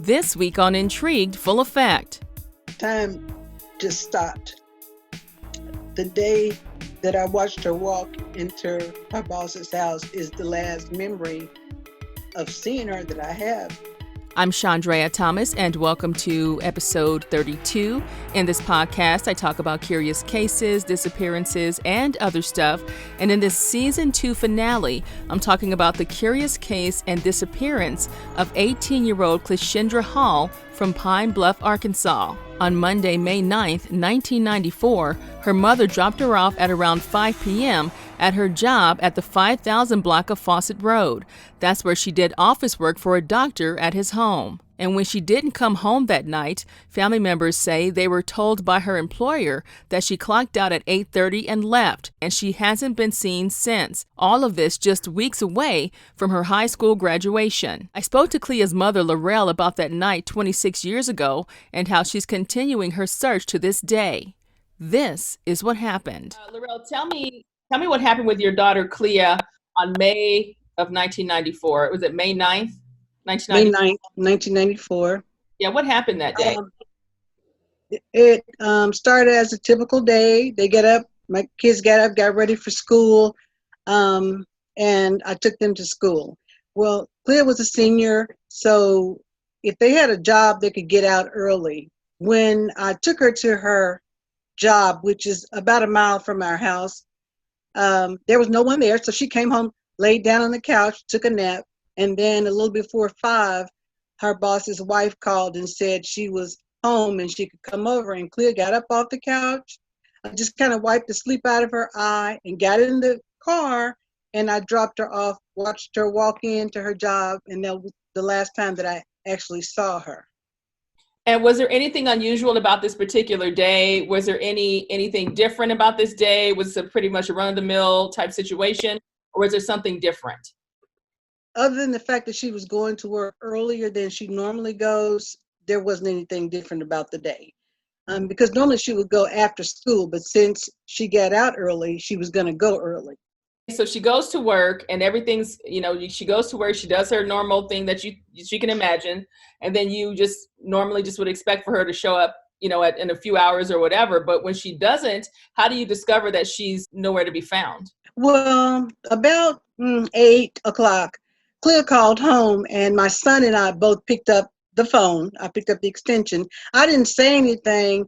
This week on Intrigued Full Effect. Time just stopped. The day that I watched her walk into her boss's house is the last memory of seeing her that I have. I'm Chandrea Thomas, and welcome to episode 32. In this podcast, I talk about curious cases, disappearances, and other stuff. And in this season 2 finale, I'm talking about the curious case and disappearance of 18-year-old Cleashindra Hall from Pine Bluff, Arkansas. On Monday, May 9th, 1994, her mother dropped her off at around 5 p.m. at her job at the 5000 block of Fawcett Road. That's where she did office work for a doctor at his home. And when she didn't come home that night, family members say they were told by her employer that she clocked out at 8:30 and left, and she hasn't been seen since. All of this just weeks away from her high school graduation. I spoke to Clea's mother, Laurel, about that night 26 years ago and how she's continuing her search to this day. This is what happened. Laurel, tell me what happened with your daughter, Clea, on May of 1994. Was it May 9th? May 9th, 1994. Yeah, what happened that day? It started as a typical day. They get up, my kids got up, got ready for school, and I took them to school. Well, Clea was a senior, so if they had a job, they could get out early. When I took her to her job, which is about a mile from our house, there was no one there, so she came home, laid down on the couch, took a nap. And then a little before 5, her boss's wife called and said she was home and she could come over. And Clea got up off the couch. I just kind of wiped the sleep out of her eye and got in the car. And I dropped her off, watched her walk into her job. And that was the last time that I actually saw her. And was there anything unusual about this particular day? Was there anything different about this day? Was it pretty much a run-of-the-mill type situation? Or was there something different? Other than the fact that she was going to work earlier than she normally goes, there wasn't anything different about the day. Because normally she would go after school, but since she got out early, she was going to go early. So she goes to work and everything's, she goes to work, she does her normal thing that she can imagine. And then you just normally just would expect for her to show up, in a few hours or whatever. But when she doesn't, how do you discover that she's nowhere to be found? Well, about 8 o'clock, Clea called home and my son and I both picked up the phone. I picked up the extension. I didn't say anything.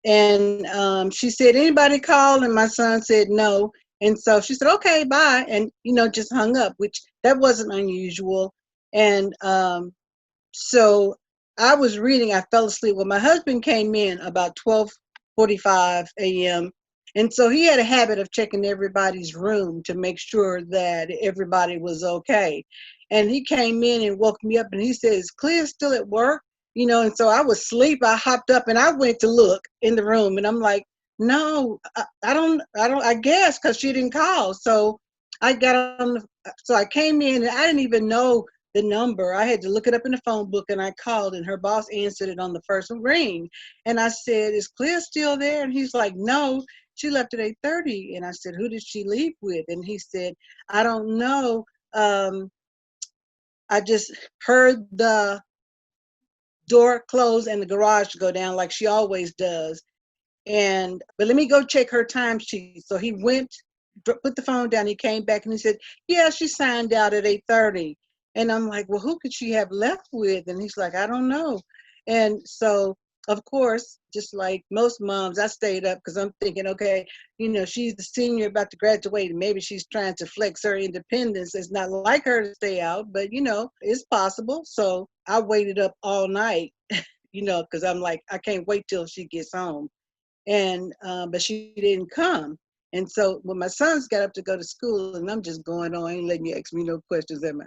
And she said, anybody call? And my son said no. And so she said, okay, bye. And, just hung up, which that wasn't unusual. And so I was reading, I fell asleep. Well, my husband came in about 12:45 a.m. And so he had a habit of checking everybody's room to make sure that everybody was okay. And he came in and woke me up and he said, is Clea still at work? And so I was asleep. I hopped up and I went to look in the room and I'm like, no, I guess, because she didn't call. So I got on, so I came in and I didn't even know the number. I had to look it up in the phone book and I called and her boss answered it on the first ring. And I said, is Clea still there? And he's like, no. She left at 8:30. And I said, who did she leave with? And he said, I don't know. I just heard the door close and the garage go down like she always does. But let me go check her timesheet. So he went, put the phone down. He came back and he said, yeah, she signed out at 8:30. And I'm like, well, who could she have left with? And he's like, I don't know. And so, of course, just like most moms, I stayed up because I'm thinking, okay, she's the senior about to graduate and maybe she's trying to flex her independence. It's not like her to stay out, but it's possible. So I waited up all night, because I'm like, I can't wait till she gets home. And but she didn't come. And so when my sons got up to go to school, and I'm just going on, I ain't letting you ask me no questions, am I?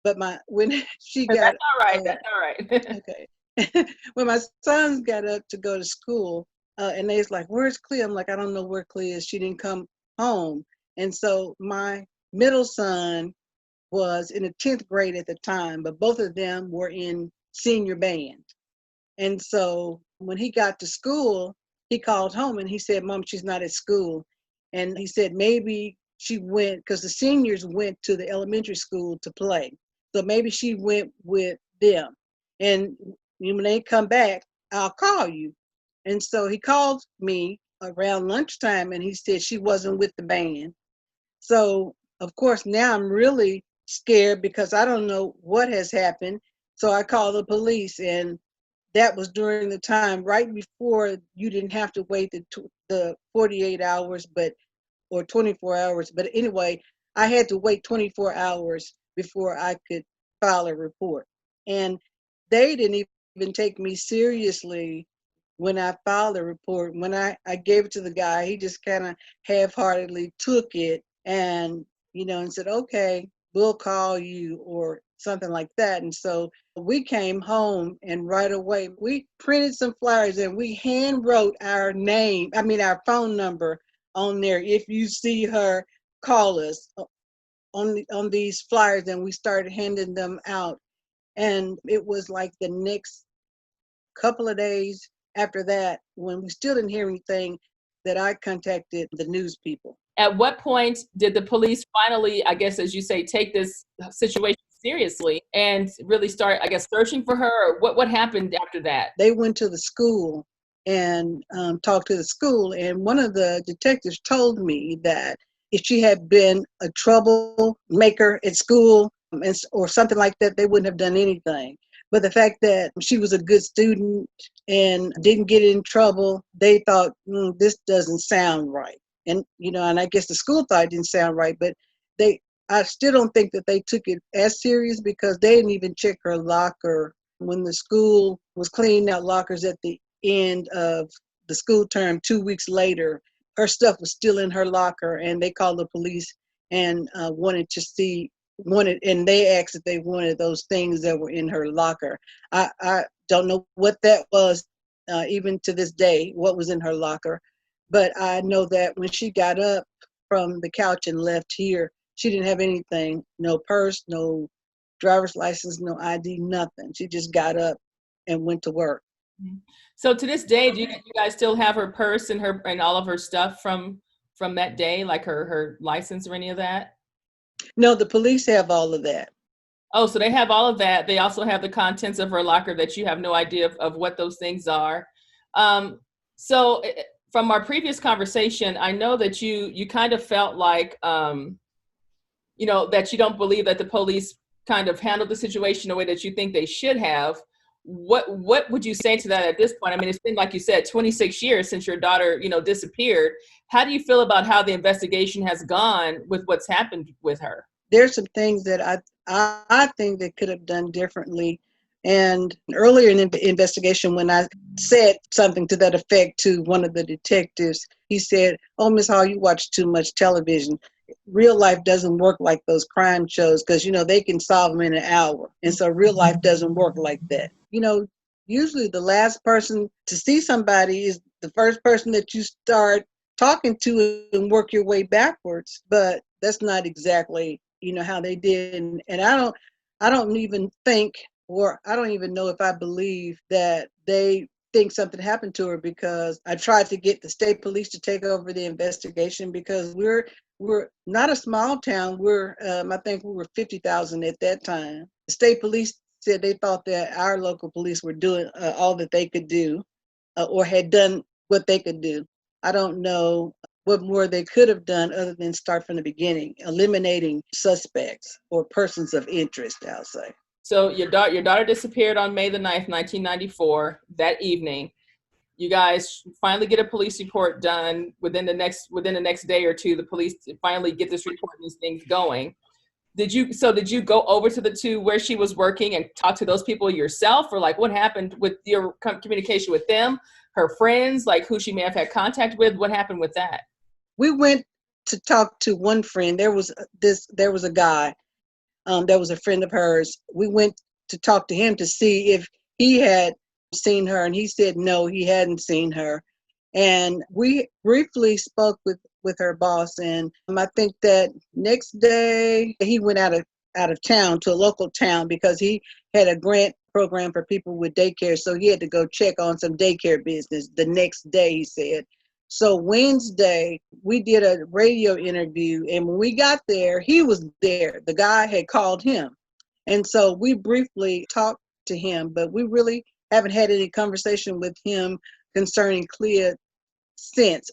But when she got, that's all right. That's all right. Okay. When my sons got up to go to school, and they was like, where's Clea? I'm like, I don't know where Clea is. She didn't come home. And so my middle son was in the 10th grade at the time, but both of them were in senior band. And so when he got to school, he called home and he said, Mom, she's not at school. And he said, maybe she went, because the seniors went to the elementary school to play. So maybe she went with them. and when they come back, I'll call you. And so he called me around lunchtime, and he said she wasn't with the band. So, of course, now I'm really scared because I don't know what has happened. So I called the police, and that was during the time right before you didn't have to wait the 48 hours, or 24 hours. But anyway, I had to wait 24 hours before I could file a report. And they didn't even take me seriously when I filed the report. When I gave it to the guy, he just kind of half-heartedly took it and, and said, okay, we'll call you or something like that. And so we came home, and right away we printed some flyers and we hand wrote our phone number on there. If you see her, call us on these flyers, and we started handing them out. And it was like the next couple of days after that, when we still didn't hear anything, that I contacted the news people. At what point did the police finally, I guess, as you say, take this situation seriously and really start, I guess, searching for her? Or what happened after that? They went to the school and talked to the school, and one of the detectives told me that if she had been a troublemaker at school or something like that, they wouldn't have done anything. But the fact that she was a good student and didn't get in trouble, they thought, this doesn't sound right. And I guess the school thought it didn't sound right, but I still don't think that they took it as serious because they didn't even check her locker when the school was cleaning out lockers at the end of the school term 2 weeks later. Her stuff was still in her locker, and they called the police and and they asked if they wanted those things that were in her locker. I don't know what that was, even to this day, what was in her locker. But I know that when she got up from the couch and left here, she didn't have anything, no purse, no driver's license, no ID, nothing. She just got up and went to work. So to this day, do you guys still have her purse and all of her stuff from that day, like her license or any of that? No, the police have all of that. Oh, so they have all of that. They also have the contents of her locker that you have no idea of what those things are. So from our previous conversation, I know that you kind of felt like, that you don't believe that the police kind of handled the situation the way that you think they should have. What would you say to that at this point? I mean, it's been, like you said, 26 years since your daughter, disappeared. How do you feel about how the investigation has gone with what's happened with her? There's some things that I think they could have done differently. And earlier in the investigation, when I said something to that effect to one of the detectives, he said, "Oh, Miss Hall, you watch too much television. Real life doesn't work like those crime shows because, they can solve them in an hour. And so real life doesn't work like that." Usually the last person to see somebody is the first person that you start talking to and work your way backwards. But that's not exactly, how they did. And I don't even think, or I don't even know if I believe that they think something happened to her, because I tried to get the state police to take over the investigation, because we're not a small town. I think we were 50,000 at that time. The state police said they thought that our local police were doing all that they could do, or had done what they could do. I don't know what more they could have done other than start from the beginning, eliminating suspects or persons of interest, I'll say. So your daughter disappeared on May the 9th, 1994. That evening, you guys finally get a police report done within the next day or two. The police finally get this report and these things going. Did you go over to where she was working and talk to those people yourself, or like what happened with your communication with them, her friends, like who she may have had contact with? What happened with that? We went to talk to one friend. There was a guy that was a friend of hers. We went to talk to him to see if he had seen her, and he said no, he hadn't seen her. And we briefly spoke with her boss, and I think that next day he went out of town to a local town because he had a grant program for people with daycare, so he had to go check on some daycare business the next day, he said. So Wednesday, we did a radio interview, and when we got there, he was there. The guy had called him. And so we briefly talked to him, but we really haven't had any conversation with him concerning Clea since.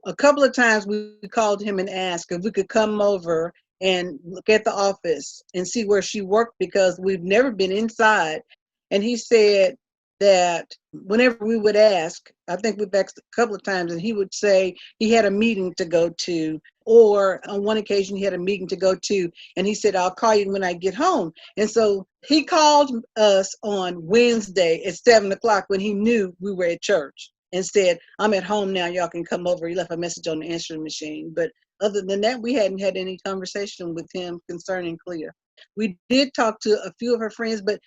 A couple of times we called him and asked if we could come over and look at the office and see where she worked, because we've never been inside. And he said that whenever we would ask, I think we've asked a couple of times, and he would say he had a meeting to go to, or on one occasion he had a meeting to go to, and he said, I'll call you when I get home. And so he called us on Wednesday at 7 o'clock when he knew we were at church, and said, I'm at home now, y'all can come over. He left a message on the answering machine. But other than that, we hadn't had any conversation with him concerning Clea. We did talk to a few of her friends, but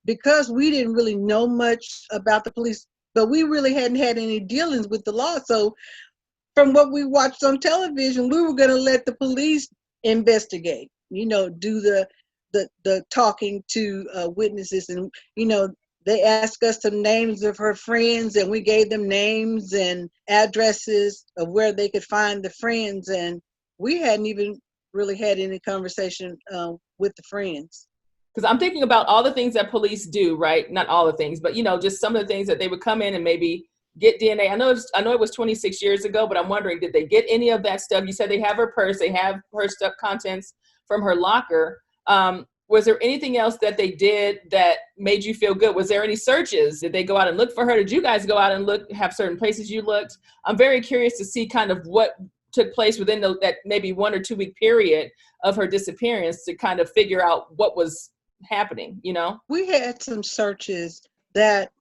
because we didn't really know much about the police, but we really hadn't had any dealings with the law. So from what we watched on television, we were going to let the police investigate, do the talking to witnesses. And, they asked us some names of her friends, and we gave them names and addresses of where they could find the friends. And we hadn't even really had any conversation with the friends. Because I'm thinking about all the things that police do, right? Not all the things, but, just some of the things that they would come in and maybe get DNA. I know it was 26 years ago, but I'm wondering, did they get any of that stuff? You said they have her purse, they have her stuff, contents from her locker. Was there anything else that they did that made you feel good? Was there any searches? Did they go out and look for her? Did you guys go out and look, have certain places you looked? I'm very curious to see kind of what took place within that maybe 1 or 2 week period of her disappearance, to kind of figure out what was happening, We had some searches that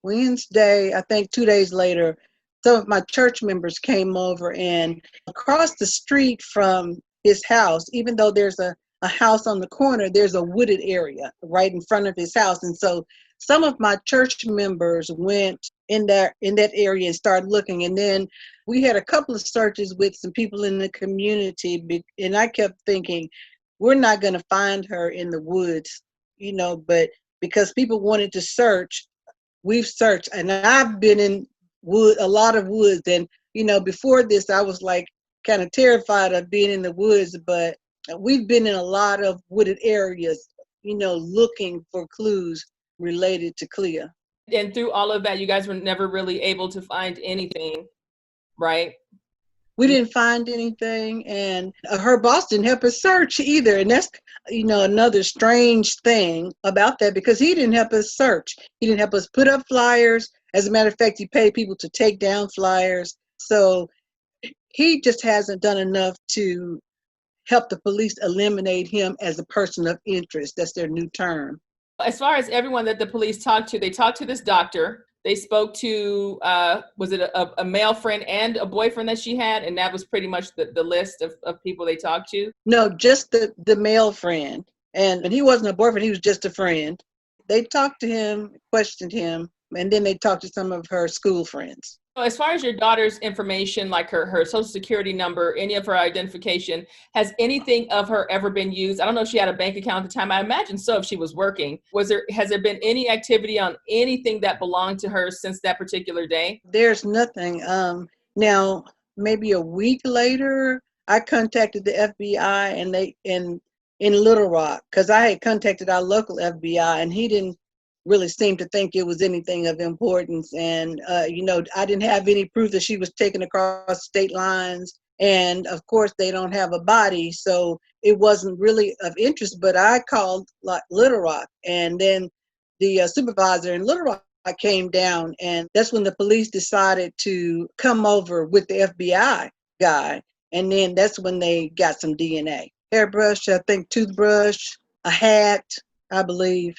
Wednesday, I think 2 days later, some of my church members came over, and across the street from his house, even though there's a house on the corner, there's a wooded area right in front of his house. And so some of my church members went in that area and started looking. And then we had a couple of searches with some people in the community, and I kept thinking, we're not going to find her in the woods, but because people wanted to search, we've searched. And I've been in a lot of woods. And, before this, I was like kind of terrified of being in the woods, but we've been in a lot of wooded areas, looking for clues related to Clea. And through all of that, you guys were never really able to find anything, right? We didn't find anything, and her boss didn't help us search either. And that's, another strange thing about that, because he didn't help us search. He didn't help us put up flyers. As a matter of fact, he paid people to take down flyers. So he just hasn't done enough to help the police eliminate him as a person of interest. That's their new term. As far as everyone that the police talked to, they talked to this doctor. They spoke to, was it a male friend and a boyfriend that she had? And that was pretty much the list of people they talked to? No, just the male friend. And he wasn't a boyfriend, he was just a friend. They talked to him, questioned him, and then they talked to some of her school friends. As far as your daughter's information, like her social security number, any of her identification, has anything of her ever been used? I don't know if she had a bank account at the time. I imagine so if she was working. Has there been any activity on anything that belonged to her since that particular day? There's nothing. Now, maybe a week later, I contacted the FBI, and they in Little Rock, because I had contacted our local FBI, and he didn't really seemed to think it was anything of importance. And, I didn't have any proof that she was taken across state lines. And of course, they don't have a body. So it wasn't really of interest. But I called Little Rock, and then the supervisor in Little Rock came down. And that's when the police decided to come over with the FBI guy. And then that's when they got some DNA. Hairbrush, I think, toothbrush, a hat, I believe.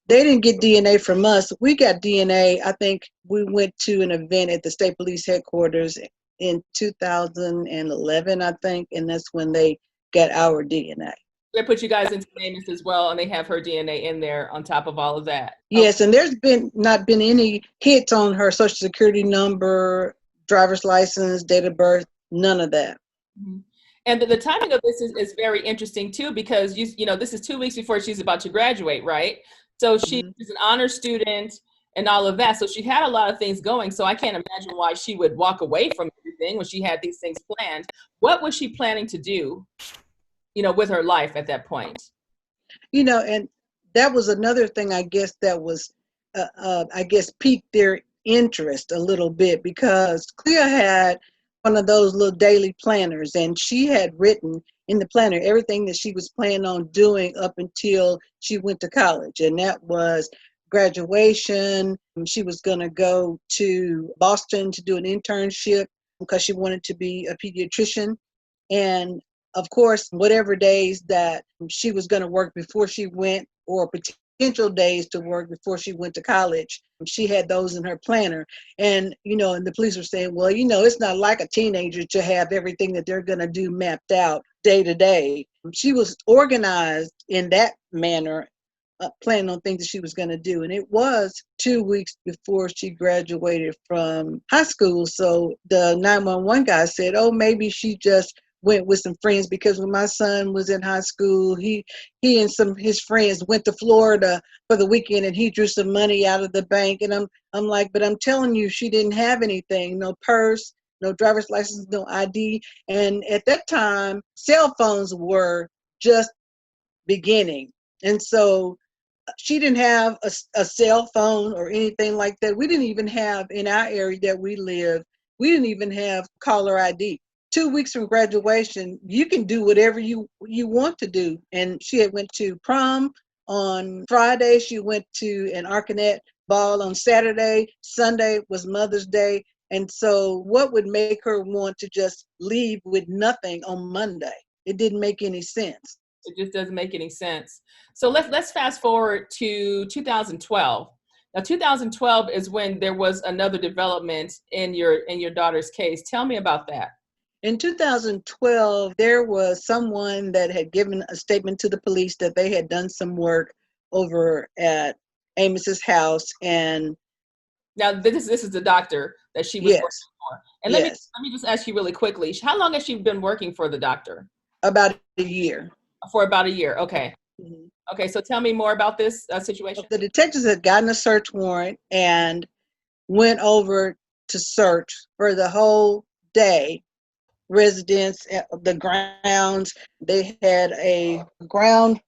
They didn't get DNA from us. We got DNA. I think we went to an event at the state police headquarters in 2011, I think, and that's when they got our DNA. They put you guys into names as well, and they have her DNA in there on top of all of that. Yes, and there's not been any hits on her social security number, driver's license, date of birth, none of that. Mm-hmm. And the timing of this is very interesting too, because this is 2 weeks before she's about to graduate, right? So she's an honor student and all of that. So she had a lot of things going. So I can't imagine why she would walk away from everything when she had these things planned. What was she planning to do, with her life at that point? And that was another thing, I guess, that was, I guess, piqued their interest a little bit, because Clea had one of those little daily planners, and she had written in the planner everything that she was planning on doing up until she went to college. And that was graduation. She was going to go to Boston to do an internship because she wanted to be a pediatrician. And of course, whatever days that she was going to work before she went, or potential days to work before she went to college, she had those in her planner. And, and the police were saying, well, it's not like a teenager to have everything that they're going to do mapped out day to day. She was organized in that manner, planning on things that she was going to do. And it was 2 weeks before she graduated from high school. So the 911 guy said, oh, maybe she just went with some friends, because when my son was in high school, he and some of his friends went to Florida for the weekend, and he drew some money out of the bank. And I'm like, but I'm telling you, she didn't have anything, no purse, no driver's license, no ID. And at that time, cell phones were just beginning. And so she didn't have a cell phone or anything like that. We didn't even have, in our area that we live, we didn't even have caller ID. 2 weeks from graduation, you can do whatever you want to do. And she had went to prom on Friday. She went to an Arcanet ball on Saturday. Sunday was Mother's Day. And so what would make her want to just leave with nothing on Monday? It didn't make any sense. It just doesn't make any sense. So let's fast forward to 2012. Now, 2012 is when there was another development in your daughter's case. Tell me about that. In 2012, there was someone that had given a statement to the police that they had done some work over at Amos's house. And now this is the doctor that she was yes, working for. And yes, let me just ask you really quickly. How long has she been working for the doctor? about a year. For about a year. Okay. Mhm. Okay. So tell me more about this situation. The detectives had gotten a search warrant and went over to search for the whole day. Residents, the grounds, they had a ground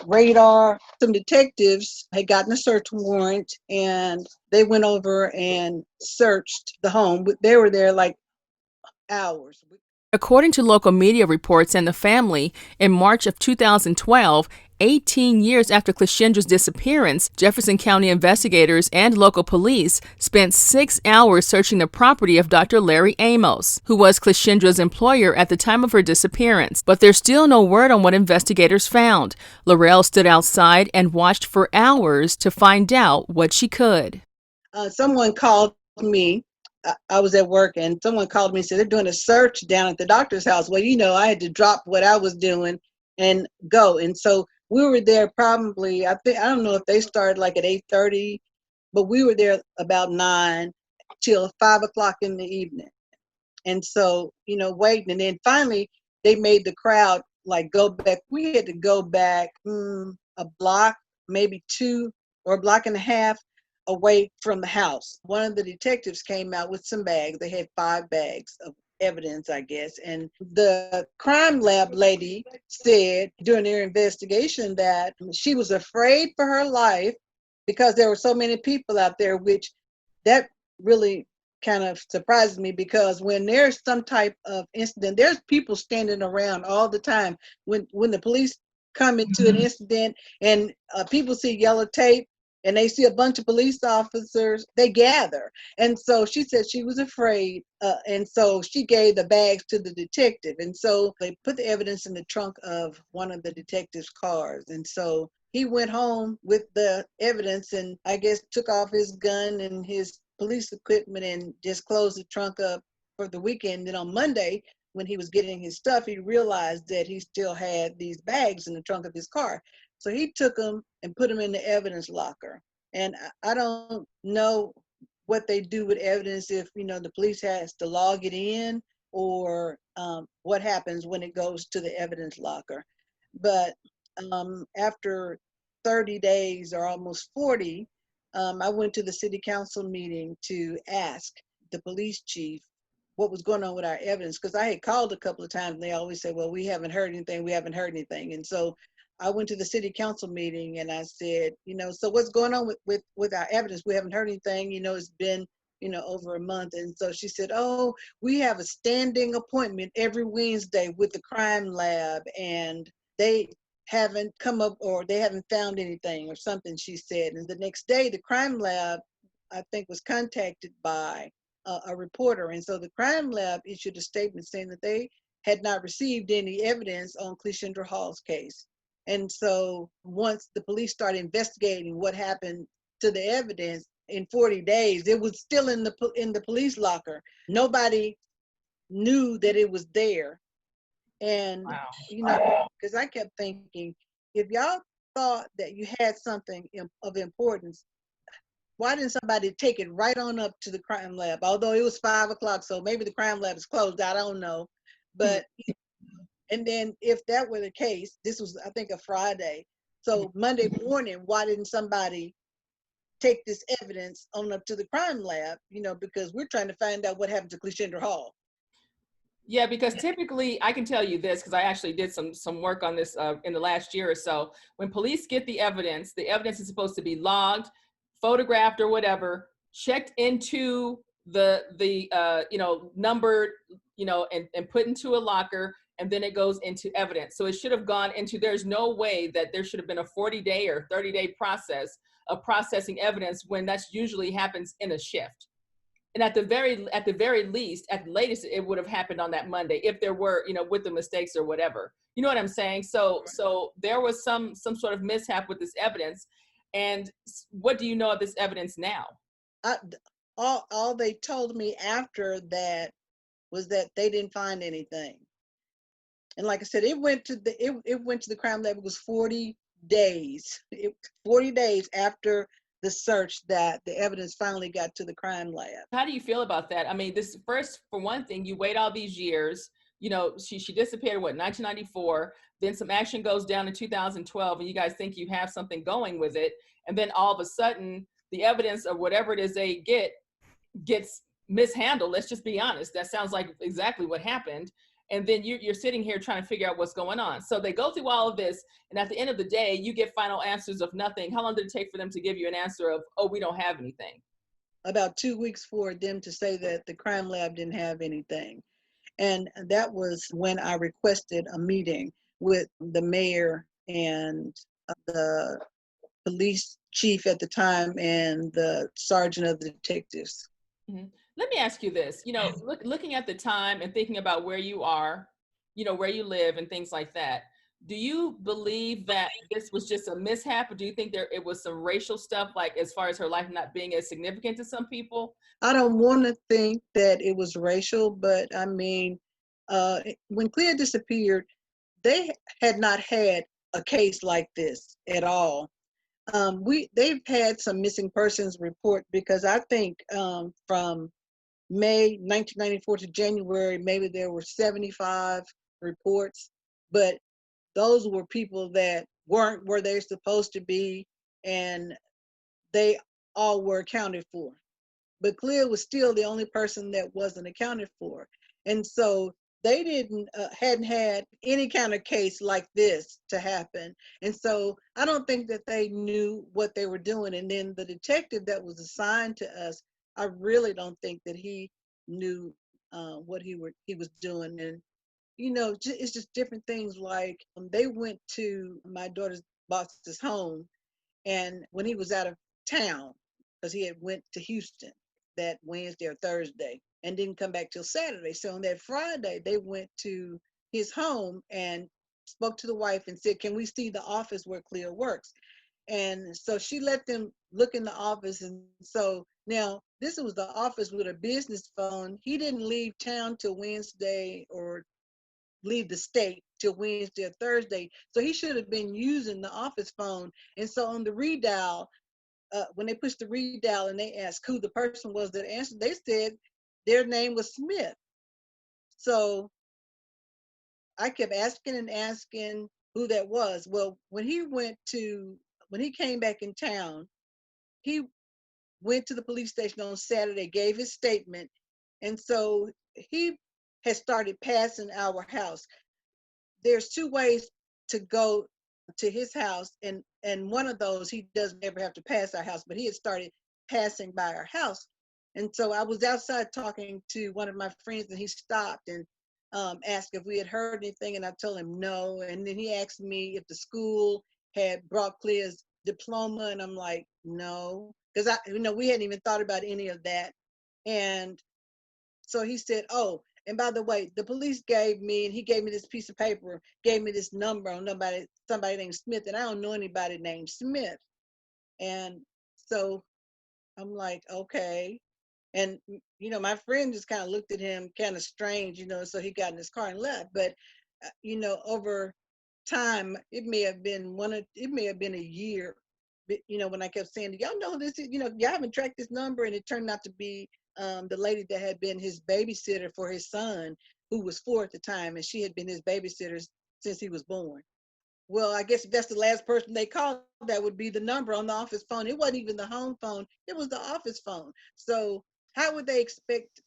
radar. Some detectives had gotten a search warrant, and they went over and searched the home. They were there like hours. According to local media reports and the family, in March of 2012, 18 years after Cleashindra's disappearance, Jefferson County investigators and local police spent 6 hours searching the property of Dr. Larry Amos, who was Cleashindra's employer at the time of her disappearance. But there's still no word on what investigators found. Laurel stood outside and watched for hours to find out what she could. Someone called me. I was at work, and someone called me and said they're doing a search down at the doctor's house. Well, I had to drop what I was doing and go. And so we were there probably, I don't know if they started like at 8:30, but we were there about 9 till 5 o'clock in the evening. And so, waiting. And then finally they made the crowd like go back. We had to go back a block, maybe two, or a block and a half away from the house. One of the detectives came out with some bags. They had 5 bags of evidence, I guess. And the crime lab lady said during their investigation that she was afraid for her life because there were so many people out there, which that really kind of surprises me, because when there's some type of incident, there's people standing around all the time. When the police come into an incident and people see yellow tape and they see a bunch of police officers, they gather. And so she said she was afraid, and so she gave the bags to the detective. And so they put the evidence in the trunk of one of the detective's cars. And so he went home with the evidence and I guess took off his gun and his police equipment and just closed the trunk up for the weekend. Then on Monday, when he was getting his stuff, he realized that he still had these bags in the trunk of his car. So he took them and put them in the evidence locker. And I don't know what they do with evidence, if the police has to log it in, or what happens when it goes to the evidence locker. But after 30 days or almost 40, I went to the city council meeting to ask the police chief what was going on with our evidence, because I had called a couple of times and they always said, well, we haven't heard anything. And so I went to the city council meeting and I said, so what's going on with our evidence? We haven't heard anything, it's been, over a month. And so she said, oh, we have a standing appointment every Wednesday with the crime lab, and they haven't come up, or they haven't found anything or something, she said. And the next day, the crime lab, I think, was contacted by a reporter. And so the crime lab issued a statement saying that they had not received any evidence on Cleashindra Hall's case. And so once the police started investigating what happened to the evidence, in 40 days, it was still in the police locker. Nobody knew that it was there. And, because I kept thinking, if y'all thought that you had something of importance, why didn't somebody take it right on up to the crime lab? Although it was 5 o'clock, so maybe the crime lab is closed. I don't know. But, and then if that were the case, this was, I think, a Friday. So Monday morning, why didn't somebody take this evidence on up to the crime lab? Because we're trying to find out what happened to Cleashindra Hall. Yeah, because typically, I can tell you this, because I actually did some work on this in the last year or so. When police get the evidence is supposed to be logged, photographed or whatever, checked into the numbered, and put into a locker, and then it goes into evidence. So it should have gone into, there's no way that there should have been a 40-day or 30-day process of processing evidence when that's usually happens in a shift. And at the very least, at the latest, it would have happened on that Monday if there were, with the mistakes or whatever. You know what I'm saying? So there was some sort of mishap with this evidence. And what do you know of this evidence now? All they told me after that was that they didn't find anything. And like I said, it went to the crime lab. It was 40 days. 40 days after the search that the evidence finally got to the crime lab. How do you feel about that? I mean, this first, for one thing, you wait all these years. She disappeared, 1994. Then some action goes down in 2012, and you guys think you have something going with it. And then all of a sudden, the evidence of whatever it is they gets mishandled. Let's just be honest. That sounds like exactly what happened. And then you're sitting here trying to figure out what's going on. So they go through all of this, and at the end of the day, you get final answers of nothing. How long did it take for them to give you an answer of, oh, we don't have anything? About 2 weeks for them to say that the crime lab didn't have anything. And that was when I requested a meeting with the mayor and the police chief at the time and the sergeant of the detectives. Mm-hmm. Let me ask you this, looking at the time and thinking about where you are, where you live and things like that. Do you believe that this was just a mishap, or do you think it was some racial stuff, like as far as her life not being as significant to some people? I don't want to think that it was racial, but I mean, when Clea disappeared, they had not had a case like this at all. They've had some missing persons report, because I think from May 1994 to January, maybe there were 75 reports, but those were people that weren't where they're supposed to be, and they all were accounted for. But Clea was still the only person that wasn't accounted for. And so they hadn't had any kind of case like this to happen. And so I don't think that they knew what they were doing. And then the detective that was assigned to us, I really don't think that he knew what he was doing. And it's just different things. Like they went to my daughter's boss's home, and when he was out of town, because he had went to Houston that Wednesday or Thursday and didn't come back till Saturday. So on that Friday, they went to his home and spoke to the wife and said, can we see the office where Clea works? And so she let them look in the office. And so now this was the office with a business phone. He didn't leave town till Wednesday, or leave the state till Wednesday or Thursday. So he should have been using the office phone. And so on the redial, when they pushed the redial and they asked who the person was that answered, they said their name was Smith. So I kept asking and asking who that was. Well, when he came back in town, he went to the police station on Saturday, gave his statement. And so he had started passing our house. There's two ways to go to his house, and one of those he doesn't ever have to pass our house, but he had started passing by our house. And so I was outside talking to one of my friends, and he stopped and asked if we had heard anything, and I told him no. And then he asked me if the school had brought Clea's diploma, and I'm like, no, because we hadn't even thought about any of that. And so he said, oh, and by the way, the police gave me, and he gave me this piece of paper, gave me this number on somebody named Smith, and I don't know anybody named Smith. And so I'm like, okay. And my friend just kind of looked at him kind of strange, so he got in his car and left. But over time, it may have been a year, when I kept saying, y'all know this, y'all haven't tracked this number, and it turned out to be the lady that had been his babysitter for his son, who was 4 at the time, and she had been his babysitter since he was born. Well, I guess if that's the last person they called, that would be the number on the office phone. It wasn't even the home phone; it was the office phone. So how would they expect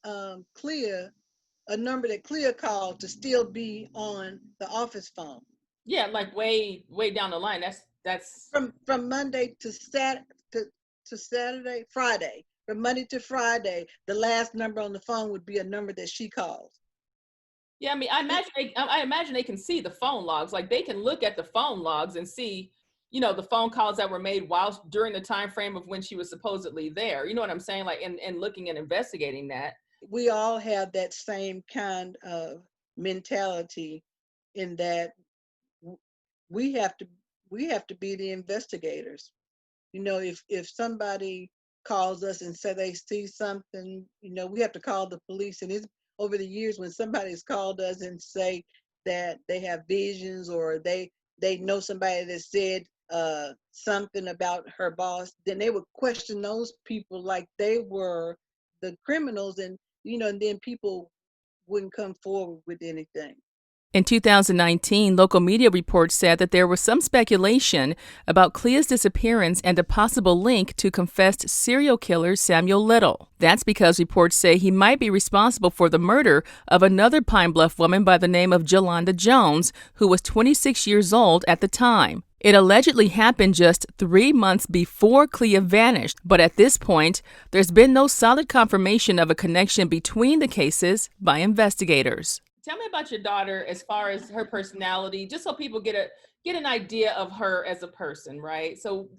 Clea, a number that Clea called, to still be on the office phone? Yeah, like way down the line. That's From Monday to Saturday, Friday. From Monday to Friday, the last number on the phone would be a number that she calls. Yeah, I mean, I imagine they can see the phone logs. Like they can look at the phone logs and see, the phone calls that were made while during the time frame of when she was supposedly there. You know what I'm saying? Like, and looking and investigating that. We all have that same kind of mentality, in that we have to we have to be the investigators. If somebody calls us and say they see something, we have to call the police. And it's over the years, when somebody's called us and say that they have visions, or they know somebody that said something about her boss, then they would question those people like they were the criminals. And then people wouldn't come forward with anything. In 2019, local media reports said that there was some speculation about Clea's disappearance and a possible link to confessed serial killer Samuel Little. That's because reports say he might be responsible for the murder of another Pine Bluff woman by the name of Jolanda Jones, who was 26 years old at the time. It allegedly happened just 3 months before Clea vanished, but at this point, there's been no solid confirmation of a connection between the cases by investigators. Tell me about your daughter as far as her personality, just so people get an idea of her as a person, right? So,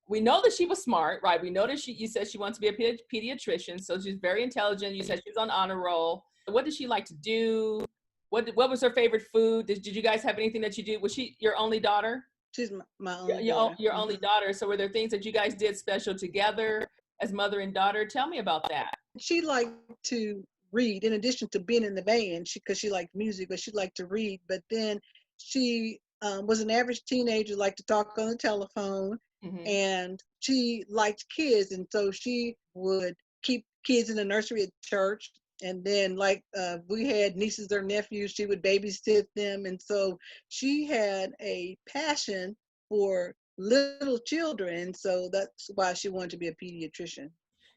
we know that she was smart, right? We know that you said she wants to be a pediatrician, so she's very intelligent. You said she was on honor roll. What did she like to do? What was her favorite food? Did you guys have anything that you do? Was she your only daughter? She's my only daughter. Your only daughter. So were there things that you guys did special together as mother and daughter? Tell me about that. She liked to read, in addition to being in the band, because she liked music, but she liked to read. But then she was an average teenager, liked to talk on the telephone, and she liked kids. And so she would keep kids in the nursery at church. And then, like, we had nieces or nephews, she would babysit them. And so she had a passion for little children. And so that's why she wanted to be a pediatrician.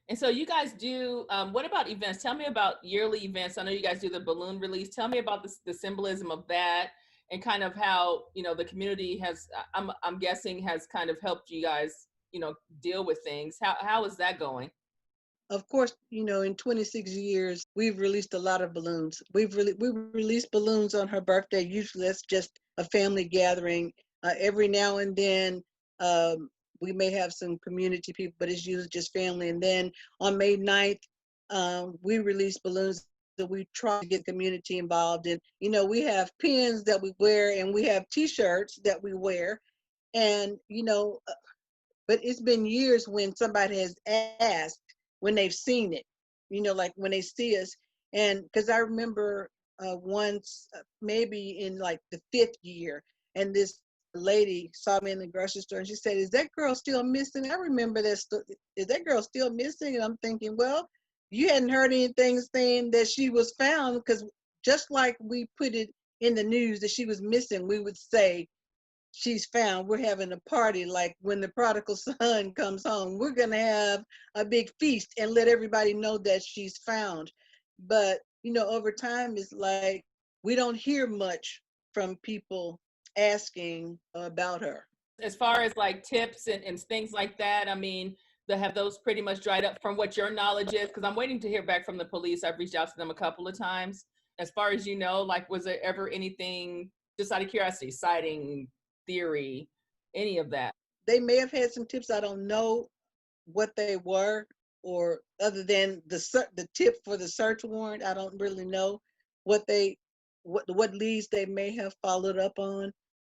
And so you guys do, what about events? Tell me about yearly events. I know you guys do the balloon release. Tell me about the symbolism of that, and kind of how, the community has, I'm guessing, has kind of helped you guys, deal with things. How is that going? Of course, in 26 years, we've released a lot of balloons. We released balloons on her birthday. Usually that's just a family gathering. Every now and then, we may have some community people, but it's usually just family. And then on May 9th, we release balloons that we try to get community involved in. We have pins that we wear, and we have T-shirts that we wear. And, but it's been years when somebody has asked, when they've seen it, like when they see us. And because I remember once, maybe in like the 5th year, and this lady saw me in the grocery store, and she said, "Is that girl still missing?" I remember that. Is that girl still missing? And I'm thinking, well, you hadn't heard anything saying that she was found, because just like we put it in the news that she was missing, we would say, she's found. We're having a party, like when the prodigal son comes home. We're going to have a big feast and let everybody know that she's found. But, over time, it's like we don't hear much from people asking about her. As far as like tips and things like that, I mean, have those pretty much dried up from what your knowledge is? Because I'm waiting to hear back from the police. I've reached out to them a couple of times. As far as you know, like, was there ever anything, just out of curiosity, sighting, theory, any of that? They may have had some tips. I don't know what they were, or other than the tip for the search warrant. I don't really know what what leads they may have followed up on.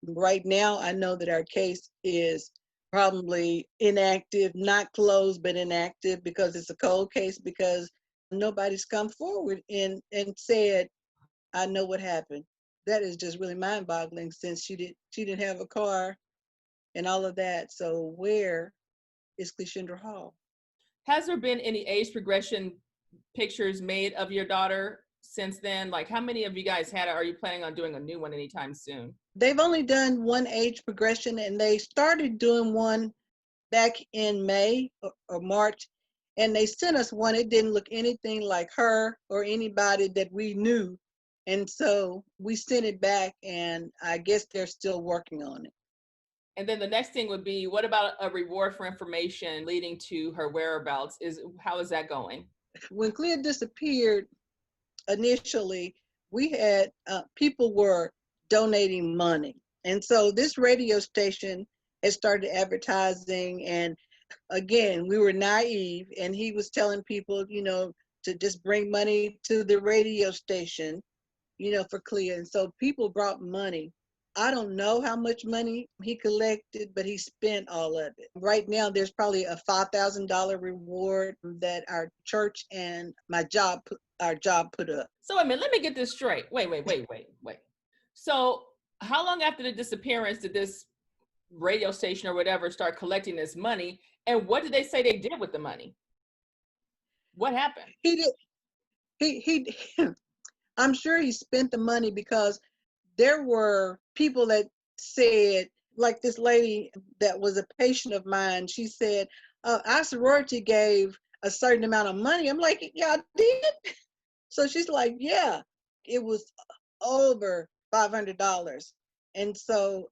Right now, I know that our case is probably inactive, not closed, but inactive, because it's a cold case, because nobody's come forward and said, I know what happened. That is just really mind-boggling, since she didn't have a car and all of that. So where is Cleashindra Hall? Has there been any age progression pictures made of your daughter since then? Like, how many of you guys had it? Are you planning on doing a new one anytime soon? They've only done one age progression, and they started doing one back in May or March, and they sent us one. It didn't look anything like her or anybody that we knew. And so we sent it back, and I guess they're still working on it. And then the next thing would be, what about a reward for information leading to her whereabouts? How is that going? When Clea disappeared initially, we had people were donating money. And so this radio station had started advertising, and again, we were naive, and he was telling people, to just bring money to the radio station, for Clea. And so people brought money. I don't know how much money he collected, but he spent all of it. Right now, there's probably a $5,000 reward that our church and our job put up. So wait a minute, let me get this straight. Wait. So how long after the disappearance did this radio station or whatever start collecting this money? And what did they say they did with the money? What happened? He did. He I'm sure he spent the money, because there were people that said, like this lady that was a patient of mine, she said, our sorority gave a certain amount of money. I'm like, yeah, I did. So she's like, yeah, it was over $500. And so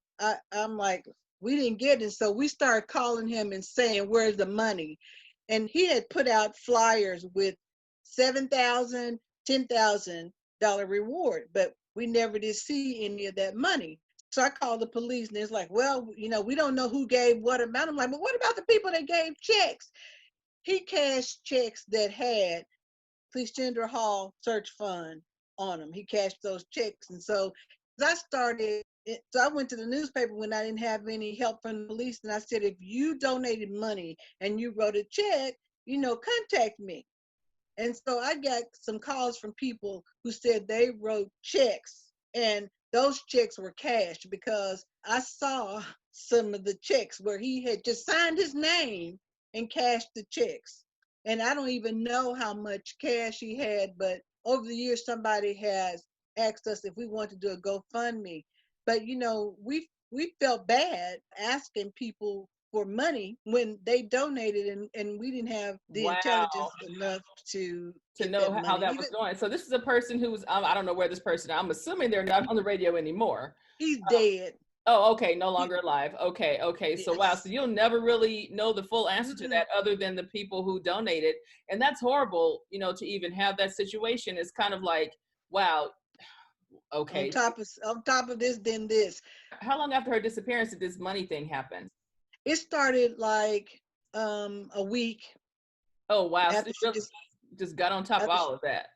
I'm like, we didn't get it. So we started calling him and saying, where's the money? And he had put out flyers with $7,000, $10,000 reward, but we never did see any of that money. So I called the police, and it's like, well, we don't know who gave what amount. I'm like, but what about the people that gave checks? He cashed checks that had Cleashindra Hall Search Fund on them. He cashed those checks. And so I went to the newspaper when I didn't have any help from the police, and I said, if you donated money and you wrote a check, contact me. And so I got some calls from people who said they wrote checks, and those checks were cashed, because I saw some of the checks where he had just signed his name and cashed the checks. And I don't even know how much cash he had, but over the years, somebody has asked us if we want to do a GoFundMe. But, we felt bad asking people for money when they donated, and we didn't have the intelligence enough to know how that was going. So this is a person who was, I don't know where this person, I'm assuming they're not on the radio anymore. He's dead. Oh, okay. No longer alive. Okay. So, yes. Wow. So you'll never really know the full answer to that, other than the people who donated. And that's horrible, to even have that situation. It's kind of like, wow. Okay. On top of this, then this. How long after her disappearance did this money thing happen? It started like a week. Oh, wow. So she just got on top of all of that.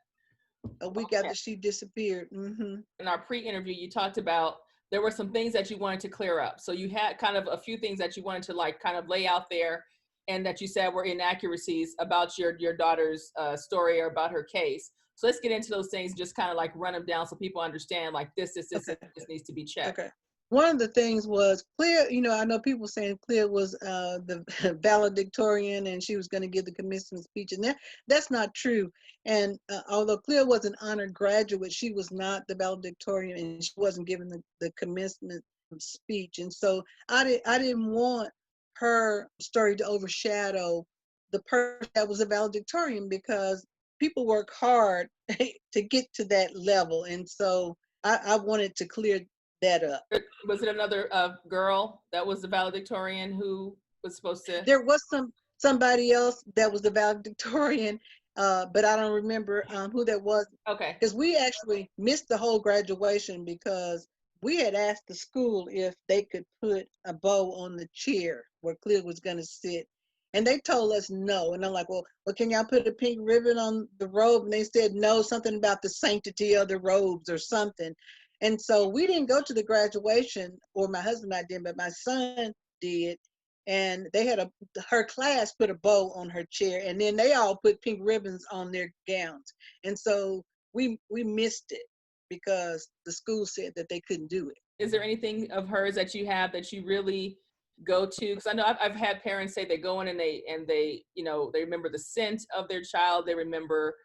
A week after she disappeared. In our pre-interview, you talked about there were some things that you wanted to clear up. So you had kind of a few things that you wanted to kind of lay out there, and that you said were inaccuracies about your daughter's story or about her case. So let's get into those things, just kind of run them down so people understand this needs to be checked. Okay. One of the things was Clea, I know people saying Clea was the valedictorian, and she was going to give the commencement speech, and that's not true. And although Clea was an honored graduate, she was not the valedictorian, and she wasn't given the commencement speech. And so I didn't want her story to overshadow the person that was a valedictorian, because people work hard to get to that level. And so I wanted to clear that up. Was it another girl that was the valedictorian who was supposed to? There was somebody else that was the valedictorian, but I don't remember who that was. Okay. Because we actually missed the whole graduation because we had asked the school if they could put a bow on the chair where Clea was going to sit. And they told us no. And I'm like, well, can y'all put a pink ribbon on the robe? And they said no, something about the sanctity of the robes or something. And so we didn't go to the graduation, or my husband and I didn't, but my son did. And they had her class put a bow on her chair, and then they all put pink ribbons on their gowns. And so we missed it because the school said that they couldn't do it. Is there anything of hers that you have that you really go to? Because I know I've had parents say they go in and they they remember the scent of their child, they remember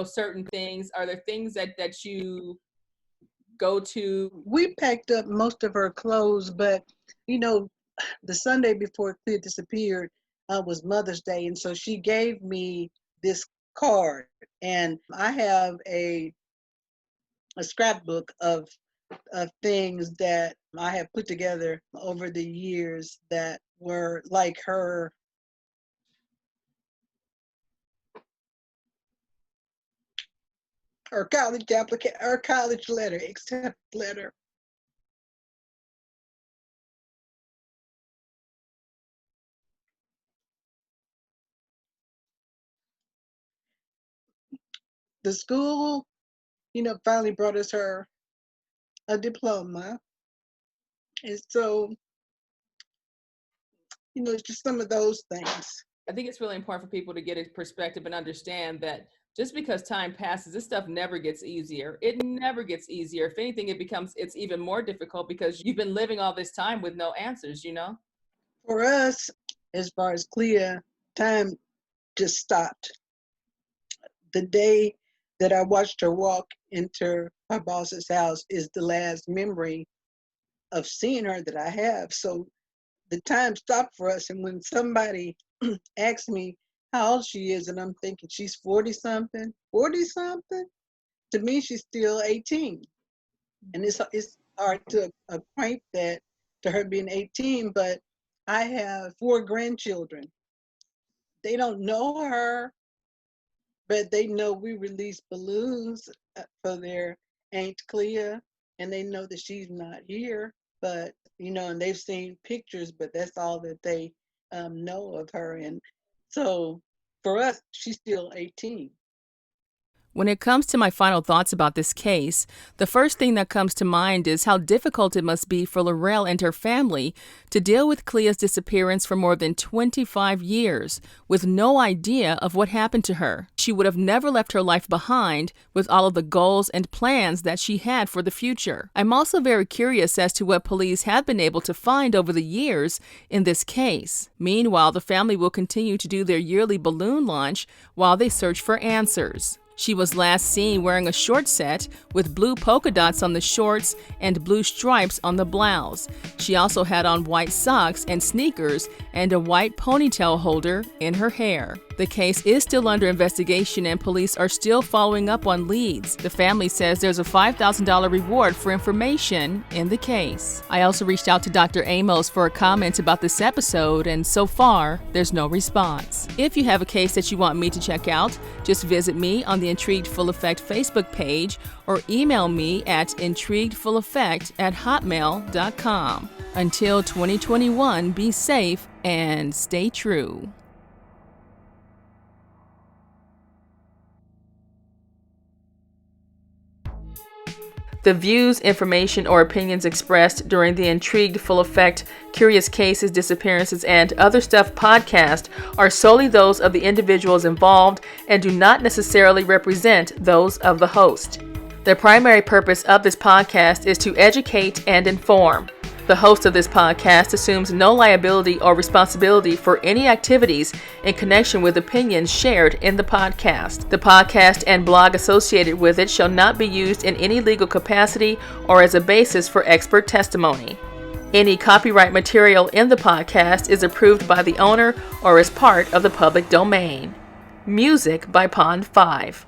certain things. Are there things that you go to? We packed up most of her clothes, but the Sunday before Clea disappeared was Mother's Day, and so she gave me this card, and I have a scrapbook of things that I have put together over the years that were like her college application, her college letter, accept letter. The school, finally brought us her a diploma. And so, it's just some of those things. I think it's really important for people to get a perspective and understand that just because time passes, this stuff never gets easier. It never gets easier. If anything, it's even more difficult because you've been living all this time with no answers, For us, as far as Clea, time just stopped. The day that I watched her walk into her boss's house is the last memory of seeing her that I have. So the time stopped for us. And when somebody asks me how old she is, and I'm thinking she's 40 something, to me, she's still 18. And it's hard to acquaint that to her being 18, but I have 4 grandchildren. They don't know her, but they know we release balloons for their Aunt Clea, and they know that she's not here. But and they've seen pictures, but that's all that they know of her. And so for us, she's still 18. When it comes to my final thoughts about this case, the first thing that comes to mind is how difficult it must be for Laurel and her family to deal with Clea's disappearance for more than 25 years with no idea of what happened to her. She would have never left her life behind with all of the goals and plans that she had for the future. I'm also very curious as to what police have been able to find over the years in this case. Meanwhile, the family will continue to do their yearly balloon launch while they search for answers. She was last seen wearing a short set with blue polka dots on the shorts and blue stripes on the blouse. She also had on white socks and sneakers and a white ponytail holder in her hair. The case is still under investigation and police are still following up on leads. The family says there's a $5,000 reward for information in the case. I also reached out to Dr. Amos for a comment about this episode, and so far, there's no response. If you have a case that you want me to check out, just visit me on the Intrigued Full Effect Facebook page or email me at intriguedfulleffect@hotmail.com. Until 2021, be safe and stay true. The views, information, or opinions expressed during the Intrigued Full Effect, Curious Cases, Disappearances, and Other Stuff podcast are solely those of the individuals involved and do not necessarily represent those of the host. The primary purpose of this podcast is to educate and inform. The host of this podcast assumes no liability or responsibility for any activities in connection with opinions shared in the podcast. The podcast and blog associated with it shall not be used in any legal capacity or as a basis for expert testimony. Any copyright material in the podcast is approved by the owner or is part of the public domain. Music by Pond 5.